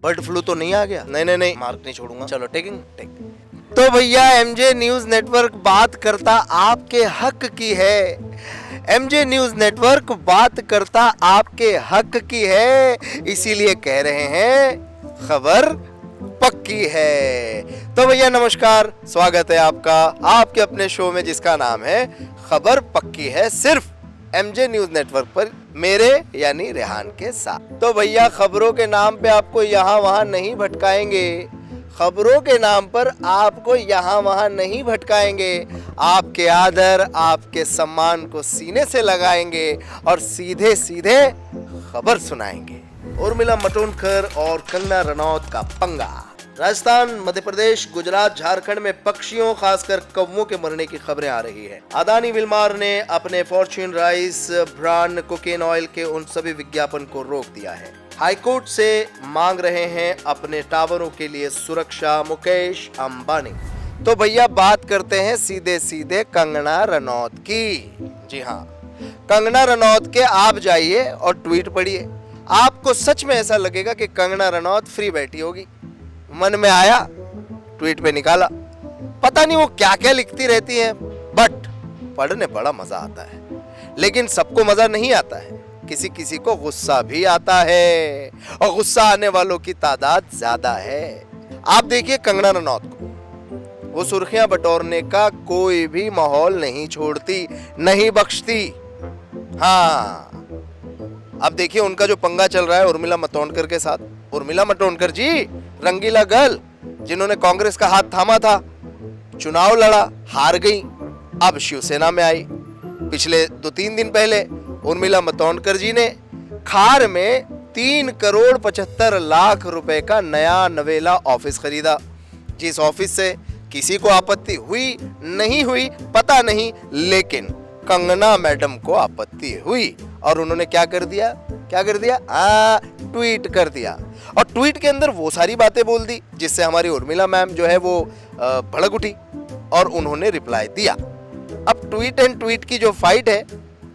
Bird flu तो नहीं आ गया? नहीं नहीं नहीं, मार्क नहीं छोड़ूंगा। चलो टेकिंग टेक। तो भैया एमजे न्यूज नेटवर्क बात करता आपके हक की है। एमजे न्यूज नेटवर्क बात करता आपके हक की है, इसीलिए कह रहे हैं खबर पक्की है। तो भैया नमस्कार, स्वागत है आपका आपके अपने शो में जिसका नाम है खबर पक्की है, सिर्फ एमजे न्यूज नेटवर्क पर, मेरे यानी रेहान के साथ। तो भैया खबरों के नाम पे आपको यहाँ वहाँ नहीं भटकाएंगे, खबरों के नाम पर आपको यहाँ वहाँ नहीं भटकाएंगे, आपके आदर आपके सम्मान को सीने से लगाएंगे और सीधे सीधे खबर सुनाएंगे। उर्मिला मातोंडकर और कंगना रनौत का पंगा। राजस्थान, मध्य प्रदेश, गुजरात, झारखंड में पक्षियों खासकर कौवों के मरने की खबरें आ रही है। अदानी विल्मार ने अपने Fortune rice brand cocaine oil के उन सभी विज्ञापन को रोक दिया है। हाईकोर्ट से मांग रहे हैं अपने टावरों के लिए सुरक्षा मुकेश अंबानी। तो भैया बात करते हैं सीधे सीधे कंगना रनौत की। जी हाँ, कंगना रनौत के आप जाइए और ट्वीट पढ़िए, आपको सच में ऐसा लगेगा कि कंगना रनौत फ्री बैठी होगी। मन में आया ट्वीट पे निकाला, पता नहीं वो क्या क्या लिखती रहती है, बट पढ़ने बड़ा मजा आता है। लेकिन सबको मजा नहीं आता है, किसी किसी को गुस्सा भी आता है और गुस्सा आने वालों की तादाद ज्यादा है। आप देखिए कंगना रनौत को, वो सुर्खियां बटोरने का कोई भी माहौल नहीं छोड़ती, नहीं बख्शती। हाँ, अब देखिए उनका जो पंगा चल रहा है उर्मिला मातोंडकर के साथ। उर्मिला मातोंडकर जी, रंगीला गर्ल जिन्होंने कांग्रेस का हाथ थामा था, चुनाव लड़ा, हार गई, अब शिवसेना में आई। पिछले 2-3 दिन पहले उर्मिला मातोंडकर जी ने खार में 3,75,00,000 रुपए का नया नवेला ऑफिस खरीदा, जिस ऑफिस से किसी को आपत्ति हुई नहीं हुई पता नहीं, लेकिन कंगना मैडम को आपत्ति हुई और उन्होंने क्या कर दिया? ट्वीट कर दिया। और ट्वीट के अंदर वो सारी बातें बोल दी जिससे हमारी उर्मिला मैम जो है वो भड़क उठी और उन्होंने रिप्लाई दिया। अब ट्वीट एंड ट्वीट की जो फाइट है,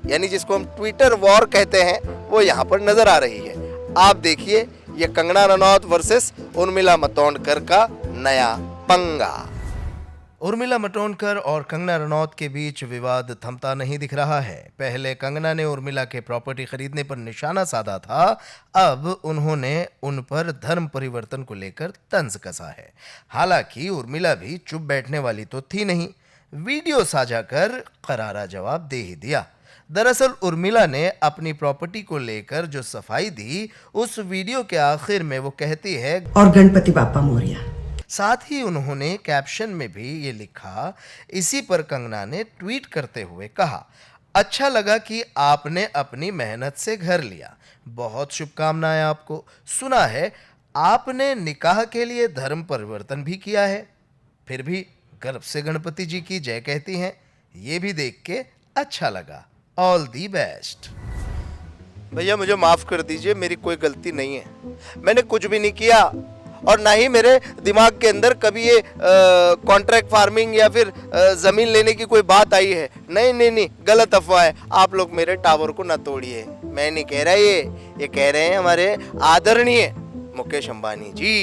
यानी जिसको हम ट्विटर वॉर कहते हैं, वो यहाँ पर नजर आ रही है। आप देखिए ये कंगना रनौत वर्सेस उर्मिला मातोंडकर का नया पंगा। उर्मिला मातोंडकर और कंगना रनौत के बीच विवाद थमता नहीं दिख रहा है। पहले कंगना ने उर्मिला के प्रॉपर्टी खरीदने पर निशाना साधा था, अब उन्होंने उन पर धर्म परिवर्तन को लेकर तंज कसा है। हालांकि उर्मिला भी चुप बैठने वाली तो थी नहीं, वीडियो साझा कर करारा जवाब दे ही दिया। दरअसल उर्मिला ने अपनी प्रॉपर्टी को लेकर जो सफाई दी, उस वीडियो के आखिर में वो कहती है और गणपति बापा मोरिया। साथ ही उन्होंने कैप्शन में भी ये लिखा। इसी पर कंगना ने ट्वीट करते हुए कहा, अच्छा लगा कि आपने अपनी मेहनत से घर लिया, बहुत शुभकामनाएं आपको। सुना है आपने निकाह के लिए धर्म परिवर्तन भी किया है, फिर भी गर्व से गणपति जी की जय कहती हैं, ये भी देख के अच्छा लगा। All the best. भैया मुझे माफ कर दीजिए, मेरी कोई गलती नहीं है, मैंने कुछ भी नहीं किया और ना ही मेरे दिमाग के अंदर कभी ये कॉन्ट्रैक्ट फार्मिंग या फिर ज़मीन लेने की कोई बात आई है। नहीं, गलत अफवाह है। आप लोग मेरे टावर को ना तोड़िए, मैं नहीं कह रहा ये कह रहे हैं हमारे आदरणीय मुकेश अंबानी जी।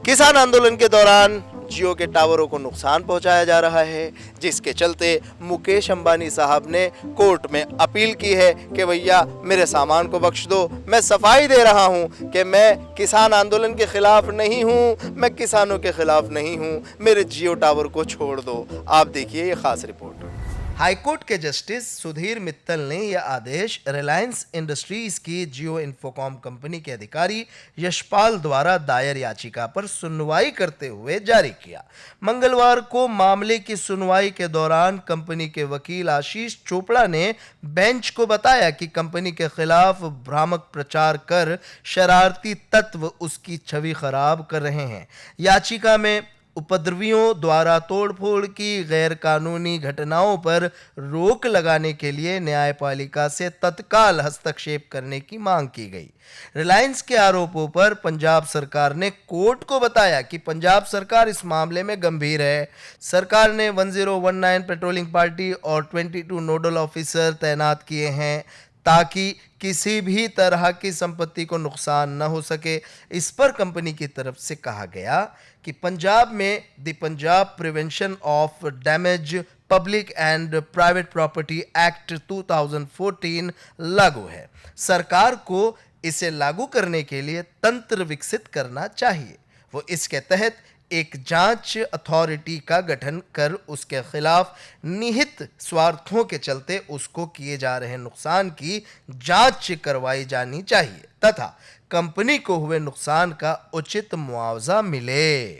किसान आंदोलन के दौरान जियो के टावरों को नुकसान पहुंचाया जा रहा है, जिसके चलते मुकेश अंबानी साहब ने कोर्ट में अपील की है कि भैया मेरे सामान को बख्श दो। मैं सफाई दे रहा हूं कि मैं किसान आंदोलन के खिलाफ नहीं हूं, मैं किसानों के खिलाफ नहीं हूं, मेरे जियो टावर को छोड़ दो। आप देखिए ये खास रिपोर्ट। हाईकोर्ट के जस्टिस सुधीर मित्तल ने यह आदेश रिलायंस इंडस्ट्रीज की जियो इन्फोकॉम कंपनी के अधिकारी यशपाल द्वारा दायर याचिका पर सुनवाई करते हुए जारी किया। मंगलवार को मामले की सुनवाई के दौरान कंपनी के वकील आशीष चोपड़ा ने बेंच को बताया कि कंपनी के खिलाफ भ्रामक प्रचार कर शरारती तत्व उसकी छवि खराब कर रहे हैं। याचिका में उपद्रवियों द्वारा तोड़फोड़ की गैर कानूनी घटनाओं पर रोक लगाने के लिए न्यायपालिका से तत्काल हस्तक्षेप करने की मांग की गई। रिलायंस के आरोपों पर पंजाब सरकार ने कोर्ट को बताया कि पंजाब सरकार इस मामले में गंभीर है। सरकार ने 1019 पेट्रोलिंग पार्टी और 22 नोडल ऑफिसर तैनात किए हैं। ताकि किसी भी तरह की संपत्ति को नुकसान न हो सके। इस पर कंपनी की तरफ से कहा गया कि पंजाब में the Punjab prevention of damage public and private property act 2014 लागू है। सरकार को इसे लागू करने के लिए तंत्र विकसित करना चाहिए। वो इसके तहत एक जांच अथॉरिटी का गठन कर उसके खिलाफ निहित स्वार्थों के चलते उसको किए जा रहे नुकसान की जांच करवाई जानी चाहिए तथा कंपनी को हुए नुकसान का उचित मुआवजा मिले।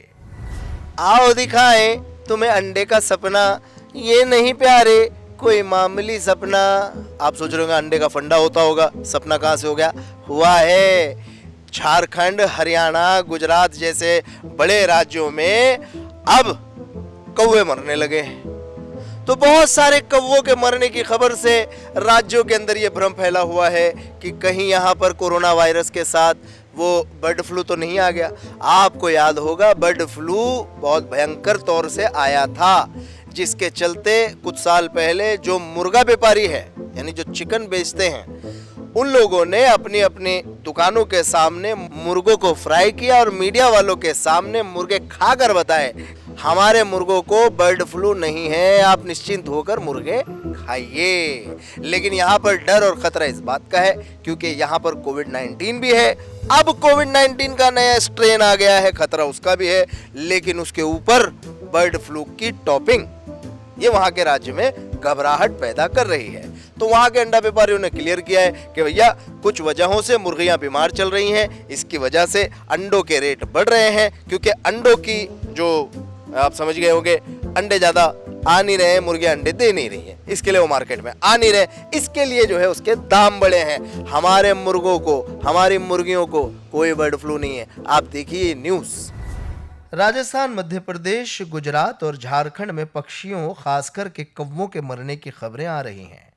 आओ दिखाएं तुम्हें अंडे का सपना, ये नहीं प्यारे कोई मामूली सपना। आप सोच रहे होंगे अंडे का फंडा होता होगा, सपना कहां से हो गया? हुआ है। झारखंड, हरियाणा, गुजरात जैसे बड़े राज्यों में अब कौवे मरने लगे। तो बहुत सारे कौवों के मरने की खबर से राज्यों के अंदर यह भ्रम फैला हुआ है कि कहीं यहां पर कोरोना वायरस के साथ वो बर्ड फ्लू तो नहीं आ गया। आपको याद होगा बर्ड फ्लू बहुत भयंकर तौर से आया था, जिसके चलते कुछ साल पहले जो मुर्गा व्यापारी है यानी जो चिकन बेचते हैं उन लोगों ने अपनी अपनी दुकानों के सामने मुर्गों को फ्राई किया और मीडिया वालों के सामने मुर्गे खाकर बताए हमारे मुर्गों को बर्ड फ्लू नहीं है, आप निश्चिंत होकर मुर्गे खाइए। लेकिन यहाँ पर डर और खतरा इस बात का है क्योंकि यहाँ पर कोविड-19 भी है। अब कोविड-19 का नया स्ट्रेन आ गया है, खतरा उसका भी है, लेकिन उसके ऊपर बर्ड फ्लू की टॉपिंग ये वहां के राज्य में घबराहट पैदा कर रही है। तो वहां के अंडा व्यापारियों ने क्लियर किया है कि भैया कुछ वजहों से मुर्गियां बीमार चल रही हैं, इसकी वजह से अंडों के रेट बढ़ रहे हैं क्योंकि अंडों की जो आप समझ गए होंगे अंडे ज्यादा आ नहीं रहे, मुर्गियां अंडे दे नहीं रही हैं, इसके लिए वो मार्केट में आ नहीं रहे, इसके लिए जो है उसके दाम बढ़े हैं। हमारे मुर्गों को, हमारी मुर्गियों को कोई बर्ड फ्लू नहीं है। आप देखिए न्यूज। राजस्थान, मध्य प्रदेश, गुजरात और झारखंड में पक्षियों खासकर के कौवों के मरने की खबरें आ रही हैं।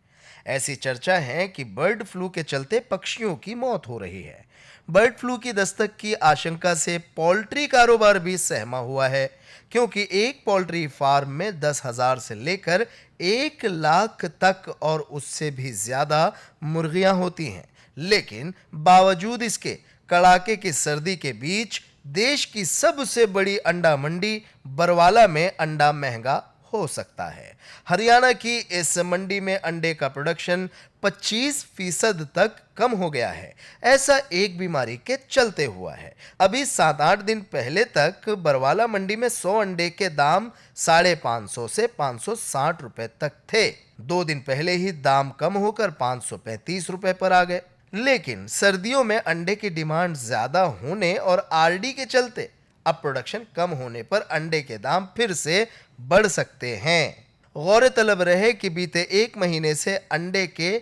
ऐसी चर्चा है कि बर्ड फ्लू के चलते पक्षियों की मौत हो रही है। बर्ड फ्लू की दस्तक की आशंका से पोल्ट्री कारोबार भी सहमा हुआ है क्योंकि एक पोल्ट्री फार्म में 10,000 से लेकर 1 लाख तक और उससे भी ज्यादा मुर्गियां होती हैं। लेकिन बावजूद इसके कड़ाके की सर्दी के बीच देश की सबसे बड़ी अंडा मंडी बरवाला में अंडा महंगा हो सकता है। हरियाणा की इस मंडी में अंडे का प्रोडक्शन 25% तक कम हो गया है। ऐसा एक बीमारी के चलते हुआ है। अभी 7-8 दिन पहले तक बरवाला मंडी में 100 अंडे के दाम 550 से 560 रुपए तक थे। 2 दिन पहले ही दाम कम होकर 535 रुपए पर आ गए। लेकिन सर्दियों में अंडे की डिमांड ज्यादा होने और आरडी के चलते अब प्रोडक्शन कम होने पर अंडे के दाम फिर से बढ़ सकते हैं। गौरतलब रहे कि बीते 1 महीने से अंडे के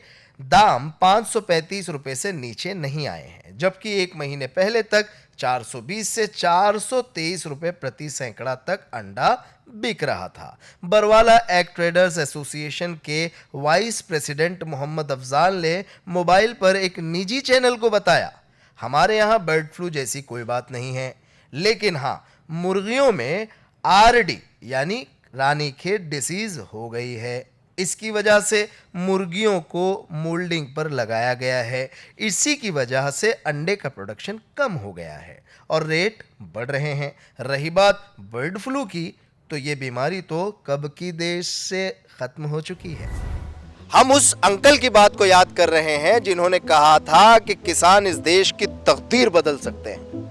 दाम 535 रुपए से नीचे नहीं आए हैं, जबकि 1 महीने पहले तक 420 से 423 रुपए प्रति सैकड़ा तक अंडा बिक रहा था। बरवाला एग ट्रेडर्स एसोसिएशन के वाइस प्रेसिडेंट मोहम्मद अफजाल ने मोबाइल पर एक निजी चैनल को बताया, हमारे यहाँ बर्ड फ्लू जैसी कोई बात नहीं है, लेकिन हाँ मुर्गियों में आरडी यानी रानीखेत डिसीज हो गई है। इसकी वजह से मुर्गियों को मोल्डिंग पर लगाया गया है। इसी की वजह से अंडे का प्रोडक्शन कम हो गया है और रेट बढ़ रहे हैं। रही बात बर्ड फ्लू की, तो ये बीमारी तो कब की देश से खत्म हो चुकी है। हम उस अंकल की बात को याद कर रहे हैं जिन्होंने कहा था कि किसान इस देश की तकदीर बदल सकते हैं।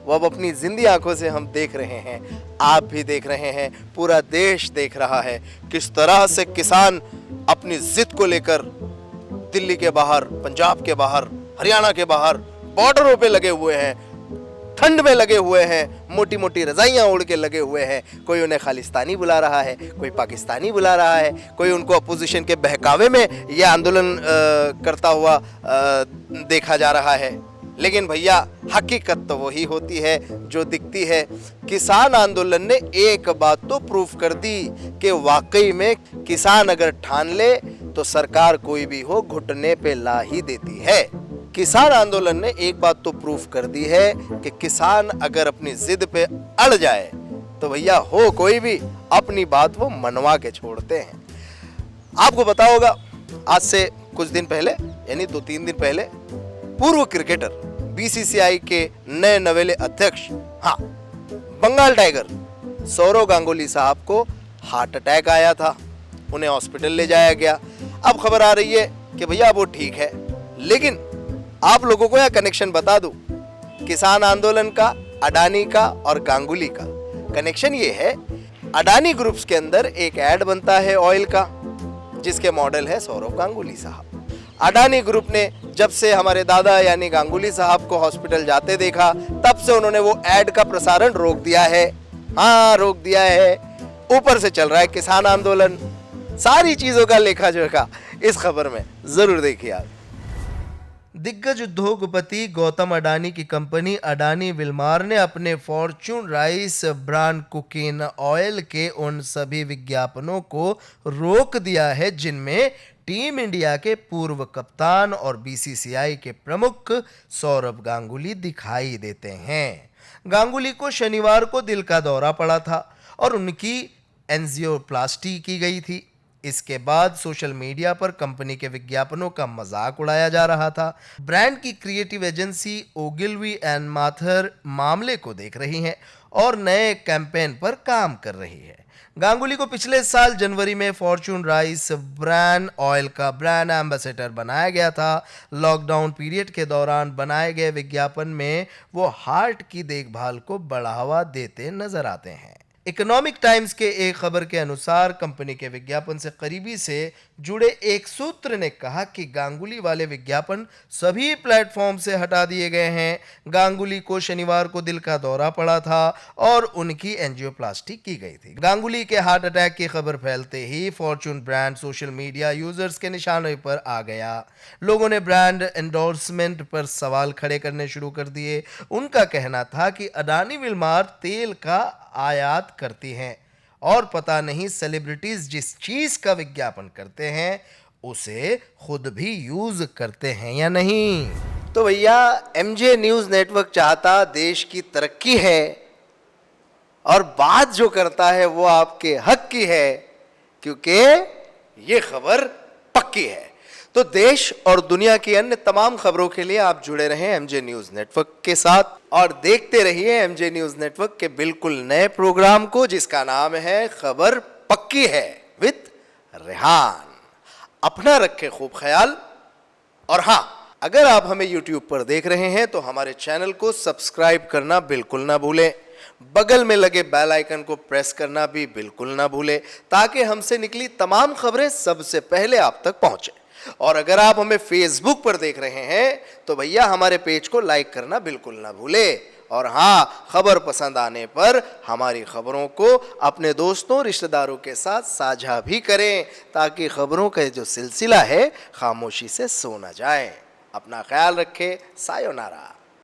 वो अब अपनी जिंदी आंखों से हम देख रहे हैं, आप भी देख रहे हैं, पूरा देश देख रहा है किस तरह से किसान अपनी जिद को लेकर दिल्ली के बाहर, पंजाब के बाहर, हरियाणा के बाहर बॉर्डरों पे लगे हुए हैं, ठंड में लगे हुए हैं, मोटी मोटी रजाइयां ओढ़ के लगे हुए हैं। कोई उन्हें खालिस्तानी बुला रहा है, कोई पाकिस्तानी बुला रहा है, कोई उनको अपोजिशन के बहकावे में यह आंदोलन करता हुआ देखा जा रहा है। लेकिन भैया हकीकत तो वही होती है जो दिखती है। किसान आंदोलन ने एक बात तो प्रूफ कर दी कि वाकई में किसान अगर ठान ले तो सरकार कोई भी हो घुटने पे ला ही देती है। किसान आंदोलन ने एक बात तो प्रूफ कर दी है कि किसान अगर अपनी जिद पे अड़ जाए तो भैया हो कोई भी, अपनी बात वो मनवा के छोड़ते हैं। आपको पता होगा आज से कुछ दिन पहले यानी 2-3 दिन पहले पूर्व क्रिकेटर, बीसीसीआई के नए नवेले अध्यक्ष, हाँ, बंगाल टाइगर सौरव गांगुली साहब को हार्ट अटैक आया था। उन्हें हॉस्पिटल ले जाया गया। अब खबर आ रही है कि भैया वो ठीक है, लेकिन आप लोगों को यह कनेक्शन बता दूं, किसान आंदोलन का, अडानी का और गांगुली का कनेक्शन ये है, अडानी ग्रुप्स के अंदर एक ऐड बनता है ऑयल का, जिसके मॉडल है सौरव गांगुली साहब। अडानी ग्रुप ने जब से हमारे दादा यानी गांगुली साहब को हॉस्पिटल जाते देखा, तब से उन्होंने वो ऐड का प्रसारण रोक दिया है। हाँ, रोक दिया है। ऊपर से चल रहा है किसान आंदोलन। सारी चीजों का लेखा जोखा इस खबर में जरूर देखिए आप। दिग्गज उद्योगपति गौतम अडानी की कंपनी अडानी विल्मार ने अपने Fortune rice brand cooking oil के उन सभी विज्ञापनों को रोक दिया है जिनमें टीम इंडिया के पूर्व कप्तान और बीसीसीआई के प्रमुख सौरव गांगुली दिखाई देते हैं। गांगुली को शनिवार को दिल का दौरा पड़ा था और उनकी एंजियोप्लास्टी की गई थी। इसके बाद सोशल मीडिया पर कंपनी के विज्ञापनों का मजाक उड़ाया जा रहा था। ब्रांड की क्रिएटिव एजेंसी ओगिलवी एंड माथर मामले को देख रही है और नए कैंपेन पर काम कर रही है। गांगुली को पिछले साल जनवरी में फॉर्च्यून राइस ब्रांड ऑयल का ब्रांड एम्बेसडर बनाया गया था। लॉकडाउन पीरियड के दौरान बनाए गए विज्ञापन में वो हार्ट की देखभाल को बढ़ावा देते नजर आते हैं। इकोनॉमिक टाइम्स के एक खबर के अनुसार कंपनी के विज्ञापन से करीबी से जुड़े एक सूत्र ने कहा कि गांगुली वाले विज्ञापन सभी प्लेटफॉर्म से हटा दिए गए हैं। गांगुली को शनिवार को दिल का दौरा पड़ा था और उनकी एंजियोप्लास्टी की गई थी। गांगुली के हार्ट अटैक की खबर फैलते ही Fortune brand social media users के निशाने पर आ गया। लोगों ने ब्रांड एंडोर्समेंट पर सवाल खड़े करने शुरू कर दिए। उनका कहना था कि अडानी विल्मार तेल का आयात करती हैं और पता नहीं सेलिब्रिटीज जिस चीज का विज्ञापन करते हैं उसे खुद भी यूज करते हैं या नहीं। तो भैया, एमजे न्यूज नेटवर्क चाहता देश की तरक्की है और बात जो करता है वो आपके हक की है, क्योंकि ये खबर पक्की है। तो देश और दुनिया की अन्य तमाम खबरों के लिए आप जुड़े रहें एमजे न्यूज नेटवर्क के साथ और देखते रहिए एमजे न्यूज नेटवर्क के बिल्कुल नए प्रोग्राम को, जिसका नाम है खबर पक्की है विद रेहान। अपना रखें खूब ख्याल। और हाँ, अगर आप हमें यूट्यूब पर देख रहे हैं तो हमारे चैनल को सब्सक्राइब करना बिल्कुल ना भूलें। बगल में लगे बेल आइकन को प्रेस करना भी बिल्कुल ना भूलें, ताकि हमसे निकली तमाम खबरें सबसे पहले आप तक पहुंचे। और अगर आप हमें फेसबुक पर देख रहे हैं तो भैया हमारे पेज को लाइक करना बिल्कुल ना भूलें। और हाँ, खबर पसंद आने पर हमारी खबरों को अपने दोस्तों रिश्तेदारों के साथ साझा भी करें, ताकि खबरों का जो सिलसिला है खामोशी से सो न जाए। अपना ख्याल रखें। सायोनारा।